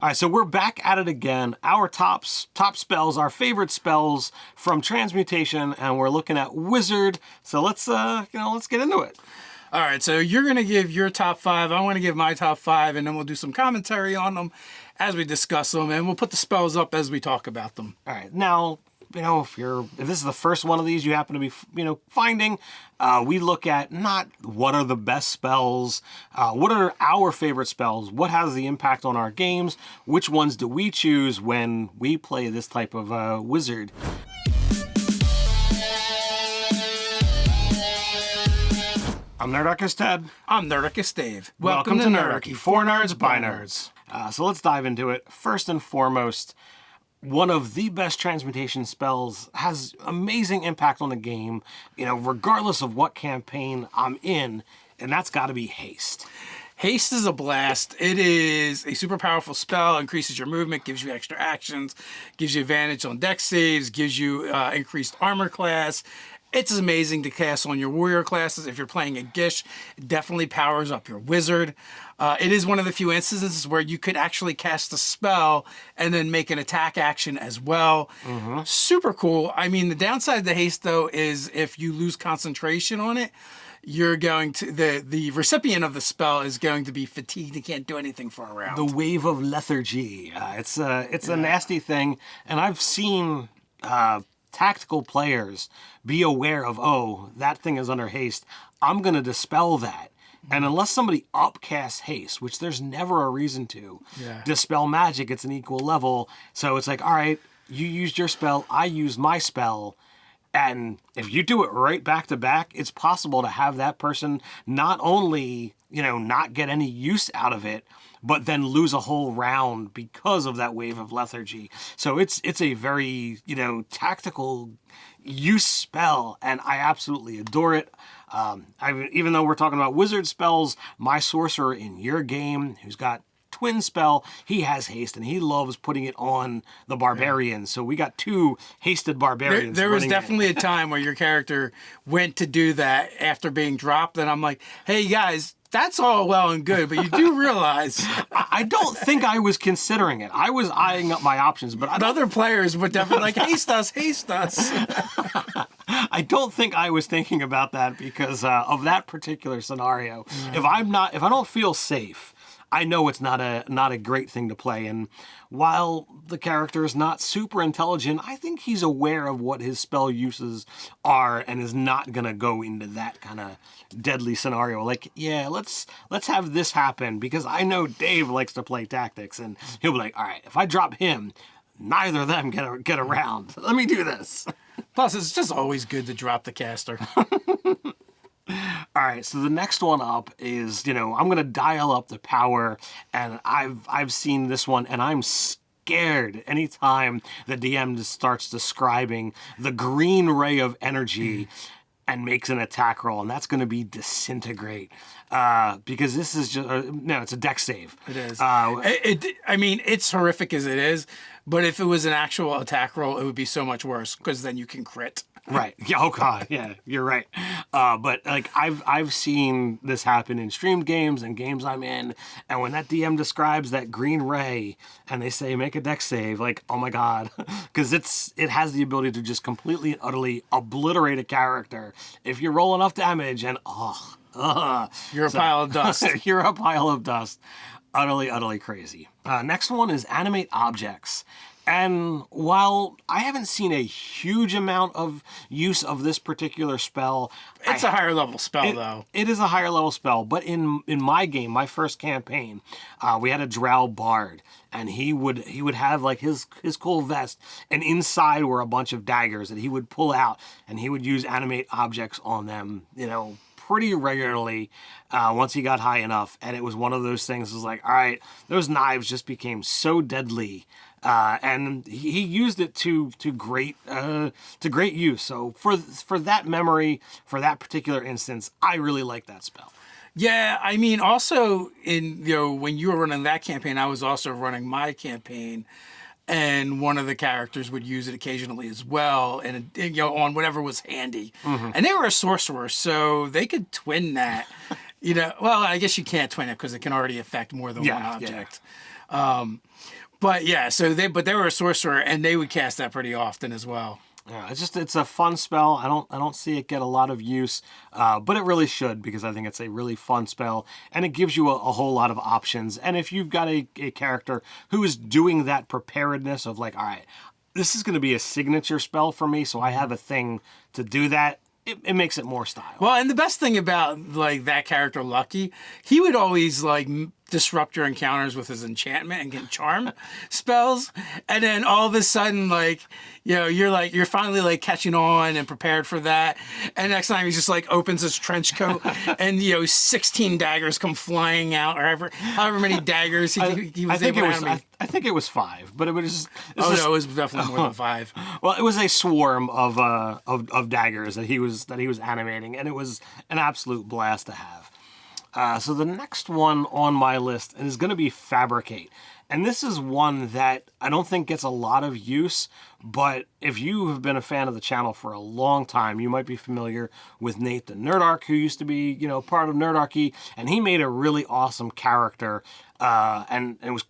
All right, so we're back at it again. Our top spells, our favorite spells from Transmutation, and we're looking at Wizard. So let's let's get into it. All right, so you're gonna give your top 5. I want to give my top 5, and then we'll do some commentary on them as we discuss them, and we'll put the spells up as we talk about them. All right, now if this is the first one of these you happen to be finding, we look at not what are the best spells, what are our favorite spells, what has the impact on our games, which ones do we choose when we play this type of wizard. I'm Nerdarchy Ted. I'm Nerdarchy Dave. Welcome to Nerdarchy, for nerds by nerds. So let's dive into it. First and foremost, one of the best transmutation spells has amazing impact on the game, regardless of what campaign I'm in, and that's got to be Haste. Haste is a blast. It is a super powerful spell, increases your movement, gives you extra actions, gives you advantage on dex saves, gives you increased armor class. It's amazing to cast on your warrior classes. If you're playing a Gish, it definitely powers up your wizard. It is one of the few instances where you could actually cast a spell and then make an attack action as well. Mm-hmm. Super cool. I mean, the downside to Haste, though, is if you lose concentration on it, you're going to the recipient of the spell is going to be fatigued and can't do anything for a round. The wave of lethargy. It's a nasty thing, and I've seen tactical players be aware of, oh, that thing is under haste, I'm going to dispel that. And unless somebody upcasts haste, which there's never a reason to, dispel magic, it's an equal level. So it's like, all right, you used your spell, I used my spell. And if you do it right back to back, it's possible to have that person not only, not get any use out of it, but then lose a whole round because of that wave of lethargy. So it's a very, tactical use spell, and I absolutely adore it. Even though we're talking about wizard spells, my sorcerer in your game, who's got twin spell, he has haste, and he loves putting it on the barbarian. So we got 2 hasted barbarians. There was definitely a time where your character went to do that after being dropped, and I'm like, hey guys, that's all well and good, but you do realize... I don't think I was considering it. I was eyeing up my options, but other players would definitely like, haste us, haste us. I don't think I was thinking about that because of that particular scenario. If I don't feel safe, I know it's not a great thing to play. And while the character is not super intelligent, I think he's aware of what his spell uses are and is not gonna go into that kind of deadly scenario. Like, yeah, let's have this happen, because I know Dave likes to play tactics, and he'll be like, all right, if I drop him, neither of them get around. Let me do this. Plus, it's just always good to drop the caster. All right, so the next one up is, I'm going to dial up the power, and I've seen this one, and I'm scared anytime the DM starts describing the green ray of energy and makes an attack roll, and that's going to be disintegrate, because this is just, it's a dex save. It is. I mean, it's horrific as it is, but if it was an actual attack roll, it would be so much worse, because then you can crit. Right. Yeah. Oh God. Yeah. You're right. But like I've seen this happen in streamed games and games I'm in, and when that DM describes that green ray and they say make a dex save, like, oh my God, because it has the ability to just completely and utterly obliterate a character if you roll enough damage, and you're a pile of dust. You're a pile of dust. Utterly crazy. Next one is animate objects. And while I haven't seen a huge amount of use of this particular spell... It's a higher level spell, though. It is a higher level spell, but in my game, my first campaign, we had a drow bard, and he would have like his cool vest, and inside were a bunch of daggers that he would pull out, and he would use animate objects on them, pretty regularly once he got high enough. And it was one of those things, it was like, all right, those knives just became so deadly. And he used it to great use. So for that memory, for that particular instance, I really like that spell. Yeah, I mean, also when you were running that campaign, I was also running my campaign, and one of the characters would use it occasionally as well, and on whatever was handy. Mm-hmm. And they were a sorcerer, so they could twin that. Well, I guess you can't twin it because it can already affect more than one object. But yeah, but they were a sorcerer, and they would cast that pretty often as well. Yeah, it's a fun spell. I don't see it get a lot of use, but it really should, because I think it's a really fun spell, and it gives you a whole lot of options. And if you've got a character who is doing that preparedness of like, all right, this is going to be a signature spell for me, so I have a thing to do that. It makes it more style. Well, and the best thing about like that character, Lucky, he would always like disrupt your encounters with his enchantment and get charm spells, and then all of a sudden, like, you know, you're finally like catching on and prepared for that, and next time he just like opens his trench coat and 16 daggers come flying out, or however many daggers he was able to. I think it was 5, but it was. No, it was definitely more than 5. Well, it was a swarm of daggers that he was animating, and it was an absolute blast to have. So the next one on my list is going to be Fabricate. And this is one that I don't think gets a lot of use, but if you have been a fan of the channel for a long time, you might be familiar with Nate the Nerdarchy, who used to be, part of Nerdarchy, and he made a really awesome character, and it was,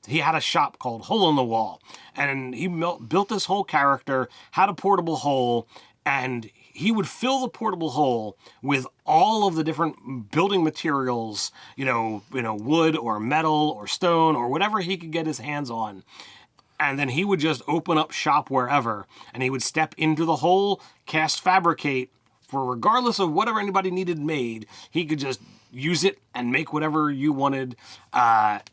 he had a shop called Hole in the Wall, and he built this whole character, had a portable hole, and he would fill the portable hole with all of the different building materials, wood or metal or stone or whatever he could get his hands on. And then he would just open up shop wherever, and he would step into the hole, cast Fabricate, for regardless of whatever anybody needed made, he could just use it and make whatever you wanted.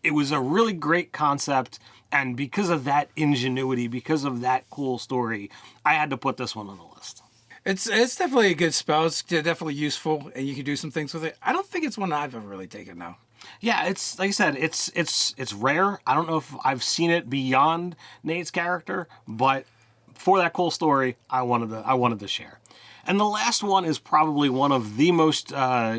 It was a really great concept, and because of that ingenuity, because of that cool story, I had to put this one on the list. It's definitely a good spell. It's definitely useful, and you can do some things with it. I don't think it's one I've ever really taken, though. Yeah, it's like I said, it's rare. I don't know if I've seen it beyond Nate's character, but for that cool story, I wanted to share. And the last one is probably one of the most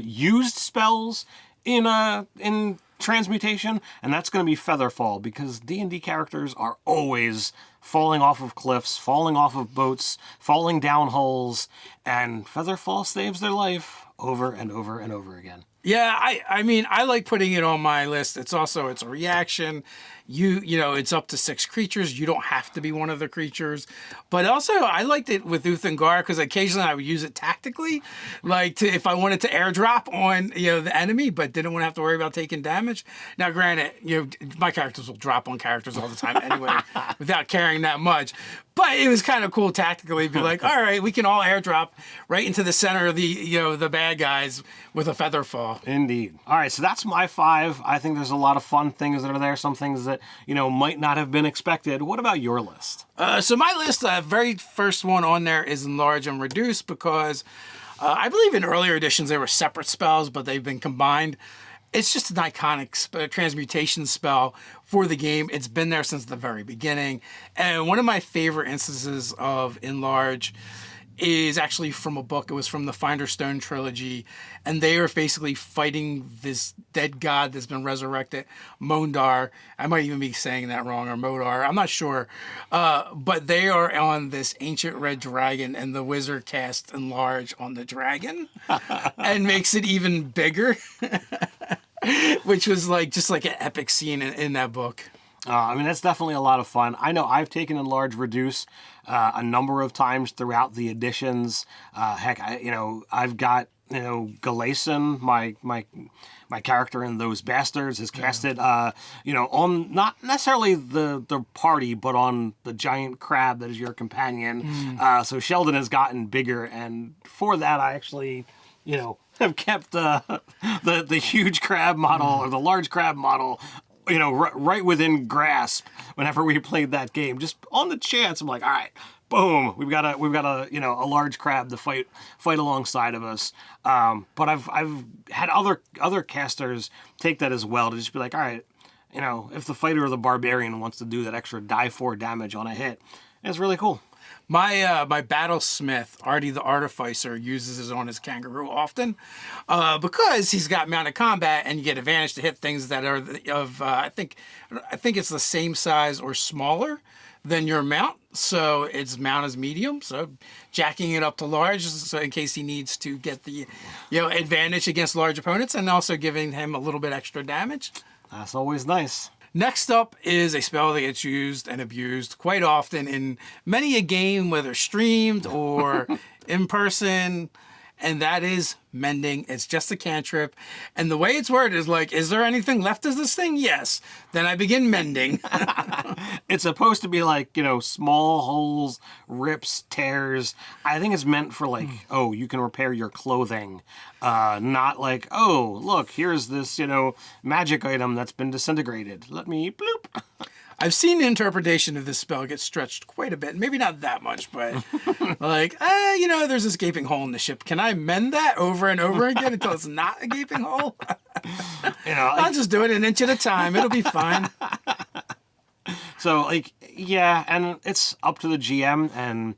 used spells in Transmutation, and that's going to be Featherfall, because D&D characters are always falling off of cliffs, falling off of boats, falling down holes, and Featherfall saves their life over and over and over again. Yeah, I mean, I like putting it on my list. It's a reaction. It's up to 6 creatures. You don't have to be one of the creatures. But also, I liked it with Uthengar because occasionally I would use it tactically, like if I wanted to airdrop on the enemy, but didn't want to have to worry about taking damage. Now, granted, my characters will drop on characters all the time anyway, without caring that much. But it was kind of cool tactically, be like, all right, we can all airdrop right into the center of the bad guys with a Featherfall. Indeed. All right, so that's my 5. I think there's a lot of fun things that are there, some things that, might not have been expected. What about your list? So my list, very first one on there is Enlarge and Reduce, because I believe in earlier editions they were separate spells, but they've been combined. It's just an iconic transmutation spell for the game. It's been there since the very beginning. And one of my favorite instances of Enlarge is actually from a book. It was from the Finder Stone trilogy. And they are basically fighting this dead god that's been resurrected, Mondar. I might even be saying that wrong, or Modar. I'm not sure. But they are on this ancient red dragon, and the wizard casts Enlarge on the dragon and makes it even bigger. Which was just like an epic scene in that book. That's definitely a lot of fun. I know I've taken Enlarge Reduce a number of times throughout the editions. I've got Galason, my character in Those Bastards, has casted on not necessarily the party, but on the giant crab that is your companion. So Sheldon has gotten bigger, and for that I actually have kept the huge crab model or the large crab model, right within grasp whenever we played that game. Just on the chance, I'm like, all right, boom, we've got a large crab to fight alongside of us. But I've had other casters take that as well, to just be like, all right, if the fighter or the barbarian wants to do that extra die 4 damage on a hit, it's really cool. My battlesmith, Artie the Artificer, uses it on his kangaroo often because he's got mounted combat, and you get advantage to hit things that are of I think it's the same size or smaller than your mount. So its mount is medium, so jacking it up to large, so in case he needs to get the advantage against large opponents, and also giving him a little bit extra damage. That's always nice. Next up is a spell that gets used and abused quite often in many a game, whether streamed or in person, and that is mending. It's just a cantrip. And the way it's worded is like, is there anything left of this thing? Yes. Then I begin mending. It's supposed to be like, small holes, rips, tears. I think it's meant for like, oh, you can repair your clothing. Not like, oh, look, here's this, magic item that's been disintegrated. Let me bloop. I've seen the interpretation of this spell get stretched quite a bit. Maybe not that much, but like, there's this gaping hole in the ship. Can I mend that over and over again until it's not a gaping hole? I'll just do it an inch at a time. It'll be fine. So, yeah, and it's up to the GM, and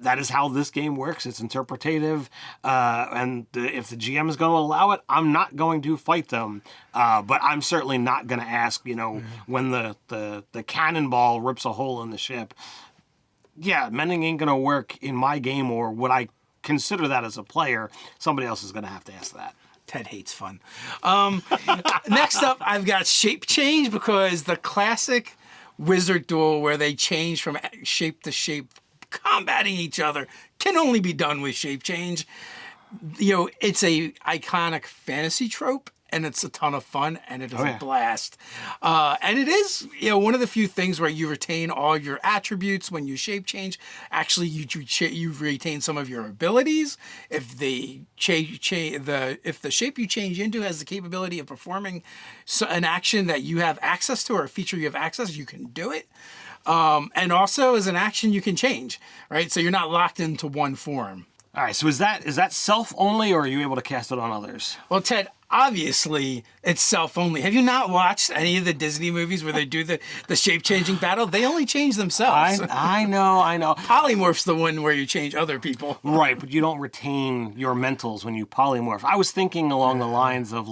that is how this game works. It's interpretative, and if the GM is going to allow it, I'm not going to fight them. But I'm certainly not going to ask, when the cannonball rips a hole in the ship. Yeah, mending ain't going to work in my game, or would I consider that as a player? Somebody else is going to have to ask that. Ted hates fun. Next up, I've got shape change, because the classic wizard duel where they change from shape to shape, combating each other, can only be done with shape change. It's a iconic fantasy trope, and it's a ton of fun, and it is a blast. And it is, one of the few things where you retain all your attributes when you shape change. Actually, you retain some of your abilities. If the if the shape you change into has the capability of performing an action that you have access to, or a feature you have access, you can do it. And also, as an action, you can change, right? So you're not locked into one form. All right, so is that self only, or are you able to cast it on others? Well, Ted, obviously it's self only. Have you not watched any of the Disney movies where they do the shape changing battle? They only change themselves. I know. Polymorph's the one where you change other people. Right, but you don't retain your mentals when you polymorph. I was thinking along the lines of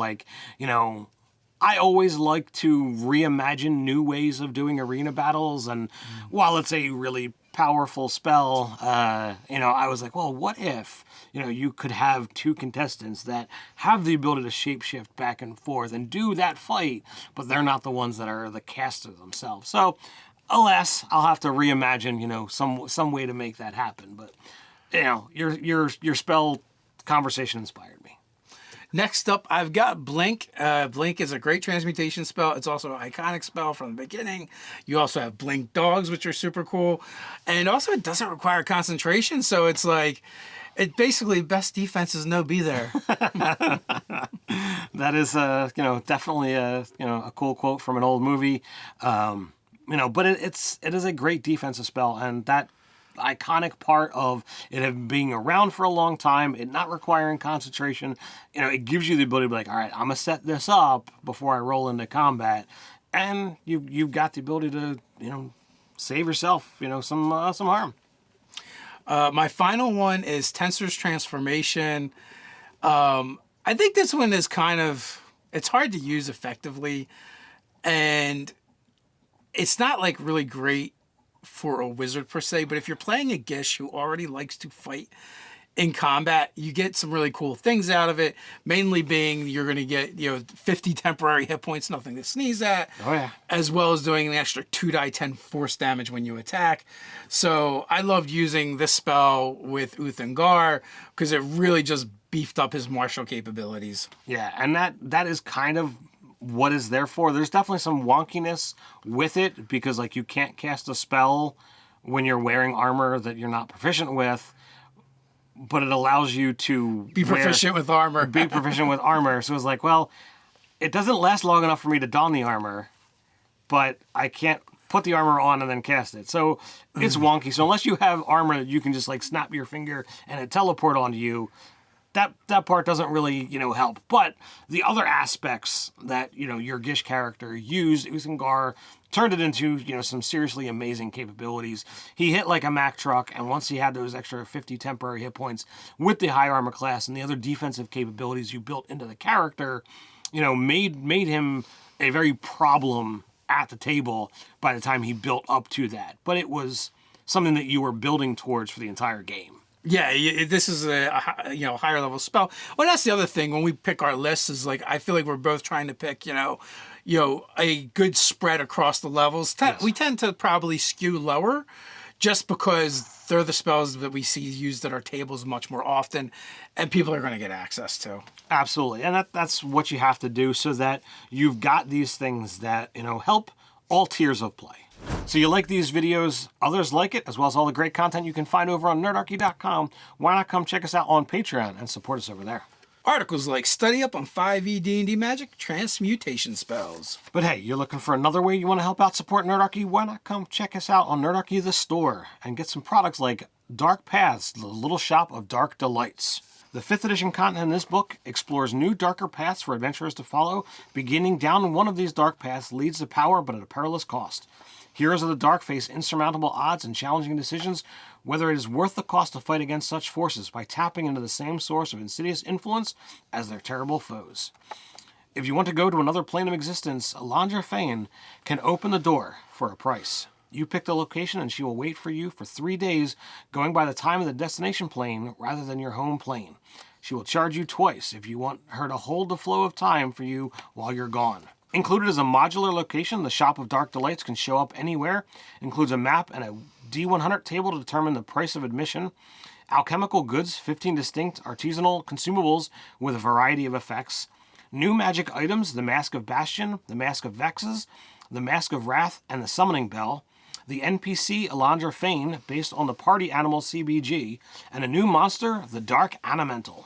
I always like to reimagine new ways of doing arena battles, and while it's a really powerful spell, I was like, well, what if, you could have two contestants that have the ability to shapeshift back and forth and do that fight, but they're not the ones that are the caster themselves. So, alas, I'll have to reimagine, some way to make that happen. But, your spell conversation inspired me. Next up, I've got Blink. Blink is a great transmutation spell. It's also an iconic spell from the beginning. You also have Blink Dogs, which are super cool. And also, it doesn't require concentration, so it's like, it basically, best defense is no be there. That is, definitely a cool quote from an old movie. But it is a great defensive spell, and that iconic part of it being around for a long time, it not requiring concentration, it gives you the ability to be like, all right, I'm gonna set this up before I roll into combat, and you've got the ability to save yourself some harm. My final one is Tensor's Transformation. I think this one is it's hard to use effectively, and it's not like really great for a wizard per se, but if you're playing a Gish who already likes to fight in combat, you get some really cool things out of it, mainly being you're going to get 50 temporary hit points, nothing to sneeze at, as well as doing an extra 2d10 force damage when you attack. So I loved using this spell with Uthengar because it really just beefed up his martial capabilities. Yeah, and that is kind of what is there for. There's definitely some wonkiness with it, because you can't cast a spell when you're wearing armor that you're not proficient with, but it allows you to be proficient with armor. Be proficient with armor. So it's like, well, it doesn't last long enough for me to don the armor, but I can't put the armor on and then cast it. So it's wonky. So unless you have armor that you can just snap your finger and it teleport onto you, that part doesn't really, help. But the other aspects that, your Gish character used, Uthengar turned it into, some seriously amazing capabilities. He hit like a Mack truck, and once he had those extra 50 temporary hit points with the high armor class and the other defensive capabilities you built into the character, made him a very problem at the table by the time he built up to that. But it was something that you were building towards for the entire game. Yeah, this is a higher level spell. Well, that's the other thing when we pick our lists is I feel like we're both trying to pick a good spread across the levels. We tend to probably skew lower just because they're the spells that we see used at our tables much more often and people are going to get access to. Absolutely. And that's what you have to do so that you've got these things that, help all tiers of play. So you like these videos, others like it, as well as all the great content you can find over on nerdarchy.com. Why not come check us out on Patreon and support us over there? Articles like study up on 5e D&D magic, transmutation spells. But hey, you're looking for another way you want to help out support Nerdarchy? Why not come check us out on Nerdarchy the store and get some products like Dark Paths, the little shop of dark delights. The 5th edition content in this book explores new darker paths for adventurers to follow. Beginning down one of these dark paths leads to power, but at a perilous cost. Heroes of the Dark face insurmountable odds and challenging decisions, whether it is worth the cost to fight against such forces by tapping into the same source of insidious influence as their terrible foes. If you want to go to another plane of existence, Alondra Fane can open the door for a price. You pick the location and she will wait for you for 3 days, going by the time of the destination plane rather than your home plane. She will charge you twice if you want her to hold the flow of time for you while you're gone. Included is a modular location. The Shop of Dark Delights can show up anywhere. Includes a map and a D100 table to determine the price of admission. Alchemical goods, 15 distinct artisanal consumables with a variety of effects. New magic items, the Mask of Bastion, the Mask of Vexes, the Mask of Wrath, and the Summoning Bell. The NPC Alondra Fane, based on the party animal CBG. And a new monster, the Dark Animental.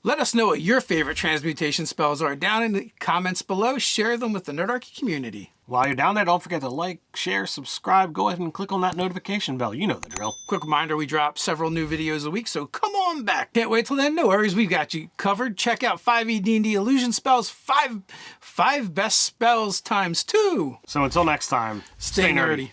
Let us know what your favorite transmutation spells are down in the comments below. Share them with the Nerdarchy community. While you're down there, don't forget to like, share, subscribe. Go ahead and click on that notification bell. You know the drill. Quick reminder, we drop several new videos a week, so come on back. Can't wait till then. No worries, we've got you covered. Check out 5e D&D illusion spells, five best spells times 2. So until next time, Stay nerdy.